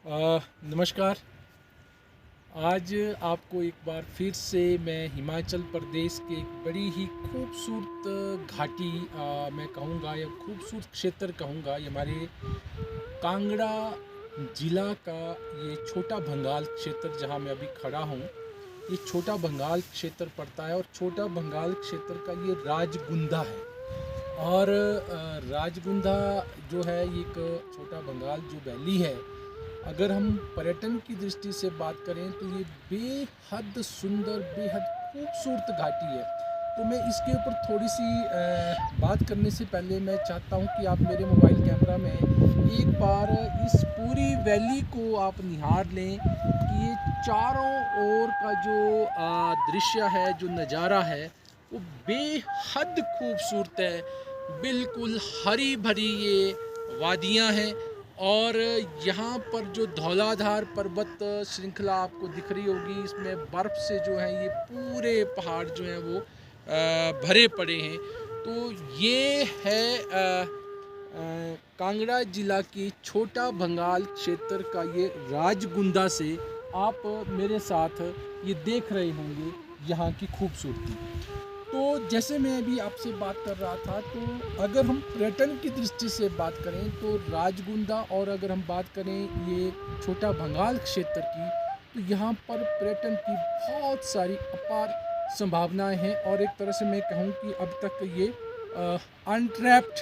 नमस्कार। आज आपको एक बार फिर से मैं हिमाचल प्रदेश के एक बड़ी ही खूबसूरत घाटी मैं कहूँगा या खूबसूरत क्षेत्र कहूँगा, ये हमारे कांगड़ा ज़िला का ये छोटा भंगाल क्षेत्र जहाँ मैं अभी खड़ा हूँ। ये छोटा भंगाल क्षेत्र पड़ता है और छोटा भंगाल क्षेत्र का ये राजगुंदा है। और राजगुंदा जो है, ये एक छोटा भंगाल जो वैली है, अगर हम पर्यटन की दृष्टि से बात करें तो ये बेहद सुंदर, बेहद खूबसूरत घाटी है। तो मैं इसके ऊपर थोड़ी सी बात करने से पहले मैं चाहता हूँ कि आप मेरे मोबाइल कैमरा में एक बार इस पूरी वैली को आप निहार लें कि ये चारों ओर का जो दृश्य है, जो नज़ारा है, वो बेहद खूबसूरत है। बिल्कुल हरी भरी ये वादियाँ हैं और यहाँ पर जो धौलाधार पर्वत श्रृंखला आपको दिख रही होगी, इसमें बर्फ़ से जो है ये पूरे पहाड़ जो हैं वो भरे पड़े हैं। तो ये है कांगड़ा जिला की छोटा भंगाल क्षेत्र का ये राजगुंदा से आप मेरे साथ ये देख रहे होंगे यहाँ की खूबसूरती। तो जैसे मैं अभी आपसे बात कर रहा था, तो अगर हम पर्यटन की दृष्टि से बात करें तो राजगुंदा, और अगर हम बात करें ये छोटा भंगाल क्षेत्र की, तो यहाँ पर पर्यटन की बहुत सारी अपार संभावनाएं हैं। और एक तरह से मैं कहूँ कि अब तक ये अनट्रैप्ड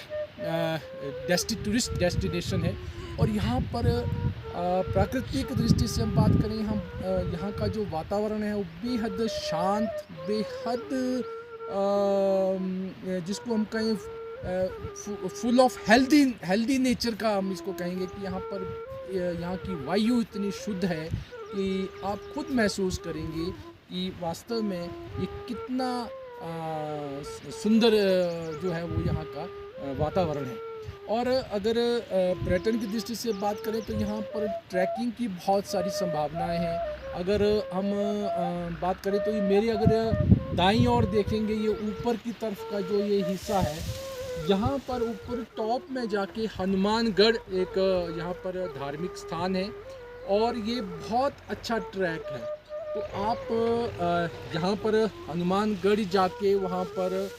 टूरिस्ट डेस्टिनेशन है। और यहाँ पर प्राकृतिक दृष्टि से हम बात करें, हम यहाँ का जो वातावरण है वो बेहद शांत, बेहद जिसको हम कहें फुल ऑफ हेल्दी नेचर का हम इसको कहेंगे कि यहाँ पर यहाँ की वायु इतनी शुद्ध है कि आप खुद महसूस करेंगे कि वास्तव में ये कितना सुंदर जो है वो यहाँ का वातावरण है। और अगर पर्यटन की दृष्टि से बात करें तो यहाँ पर ट्रैकिंग की बहुत सारी संभावनाएं हैं। अगर हम बात करें तो ये मेरे अगर दाईं ओर देखेंगे, ये ऊपर की तरफ का जो ये हिस्सा है, यहाँ पर ऊपर टॉप में जाके हनुमानगढ़ एक यहाँ पर धार्मिक स्थान है और ये बहुत अच्छा ट्रैक है। तो आप यहाँ पर हनुमानगढ़ जाके वहाँ पर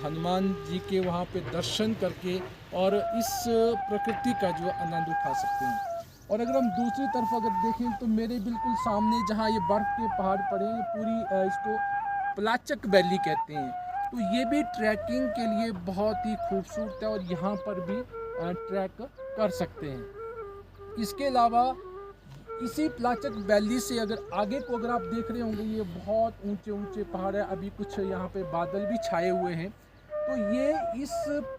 हनुमान जी के वहाँ पे दर्शन करके और इस प्रकृति का जो आनंद उठा सकते हैं। और अगर हम दूसरी तरफ अगर देखें तो मेरे बिल्कुल सामने जहाँ ये बर्फ़ के पहाड़ पड़े हैं, पूरी इसको पलाचक वैली कहते हैं। तो ये भी ट्रैकिंग के लिए बहुत ही खूबसूरत है और यहाँ पर भी ट्रैक कर सकते हैं। इसके अलावा इसी पलाचक वैली से अगर आगे को अगर आप देख रहे होंगे, ये बहुत ऊंचे ऊंचे पहाड़ है, अभी कुछ यहाँ पे बादल भी छाए हुए हैं। तो ये इस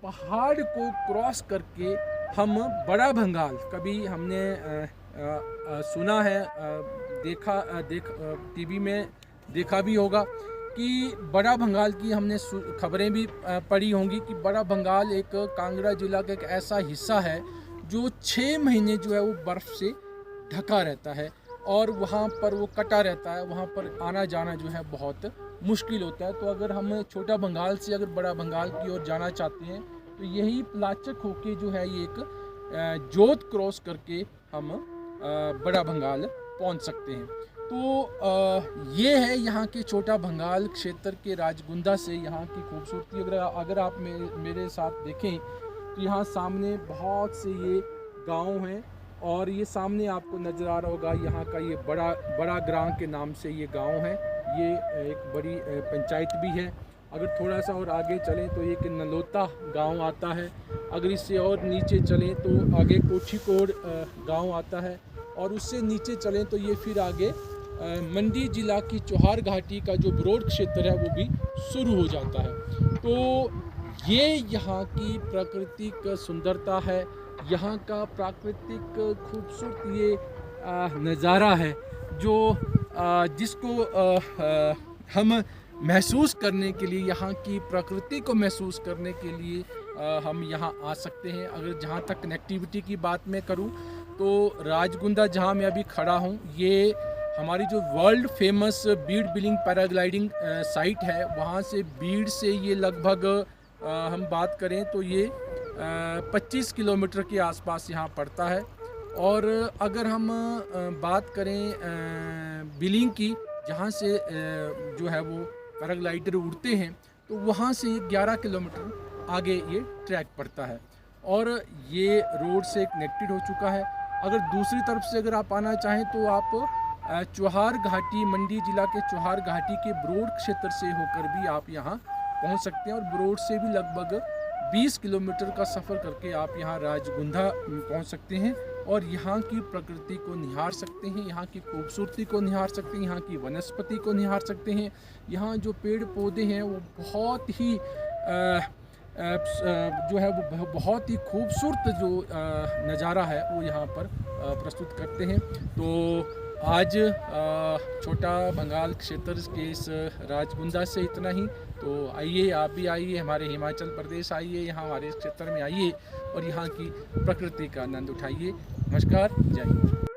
पहाड़ को क्रॉस करके हम बड़ा भंगाल, कभी हमने सुना है, टीवी में देखा भी होगा कि बड़ा भंगाल की हमने खबरें भी पढ़ी होंगी कि बड़ा भंगाल एक कांगड़ा जिला का एक ऐसा हिस्सा है जो 6 महीने जो है वो बर्फ़ से ढका रहता है और वहाँ पर वो कटा रहता है। वहाँ पर आना जाना जो है बहुत मुश्किल होता है। तो अगर हम छोटा भंगाल से अगर बड़ा भंगाल की ओर जाना चाहते हैं तो यही पलाचक होके जो है ये एक जोत क्रॉस करके हम बड़ा भंगाल पहुँच सकते हैं। तो ये है यहाँ के छोटा भंगाल क्षेत्र के राजगुंदा से यहाँ की खूबसूरती। अगर आप मेरे साथ देखें तो यहाँ सामने बहुत से ये गांव हैं और ये सामने आपको नज़र आ रहा होगा यहाँ का ये बड़ा ग्राम के नाम से ये गांव है। ये एक बड़ी पंचायत भी है। अगर थोड़ा सा और आगे चलें तो एक नलोता गांव आता है। अगर इससे और नीचे चलें तो आगे कोठीकोड़ गांव आता है और उससे नीचे चलें तो ये फिर आगे मंडी जिला की चौहार घाटी का जो ब्रॉड क्षेत्र है वो भी शुरू हो जाता है। तो ये यहाँ की प्राकृतिक सुंदरता है, यहाँ का प्राकृतिक खूबसूरत ये नज़ारा है जो जिसको हम महसूस करने के लिए, यहाँ की प्रकृति को महसूस करने के लिए हम यहाँ आ सकते हैं। अगर जहाँ तक कनेक्टिविटी की बात मैं करूँ तो राजगुंदा जहाँ मैं अभी खड़ा हूँ, ये हमारी जो world famous Beed billing paragliding site है, वहाँ से बीड से ये लगभग हम बात करें तो ये 25 किलोमीटर के आसपास यहाँ पड़ता है। और अगर हम बात करें बिलिंग की, जहाँ से जो है वो पैराग्लाइडर उड़ते हैं, तो वहाँ से 11 किलोमीटर आगे ये ट्रैक पड़ता है और ये रोड से कनेक्टेड हो चुका है। अगर दूसरी तरफ से अगर आप आना चाहें तो आप चौहार घाटी, मंडी जिला के चौहार घाटी के ब्रोड क्षेत्र से होकर भी आप यहाँ पहुँच सकते हैं और ब्रोड से भी लगभग 20 किलोमीटर का सफ़र करके आप यहाँ राजगुंधा पहुँच सकते हैं और यहाँ की प्रकृति को निहार सकते हैं, यहाँ की खूबसूरती को निहार सकते हैं, यहाँ की वनस्पति को निहार सकते हैं। यहाँ जो पेड़ पौधे हैं वो बहुत ही जो है वो बहुत ही खूबसूरत जो नज़ारा है वो यहाँ पर प्रस्तुत करते हैं। तो आज छोटा बंगाल क्षेत्र के इस राजगुंजा से इतना ही। तो आइए, आप भी आइए, हमारे हिमाचल प्रदेश आइए, यहाँ हमारे क्षेत्र में आइए और यहाँ की प्रकृति का आनंद उठाइए। नमस्कार, जय हिंद।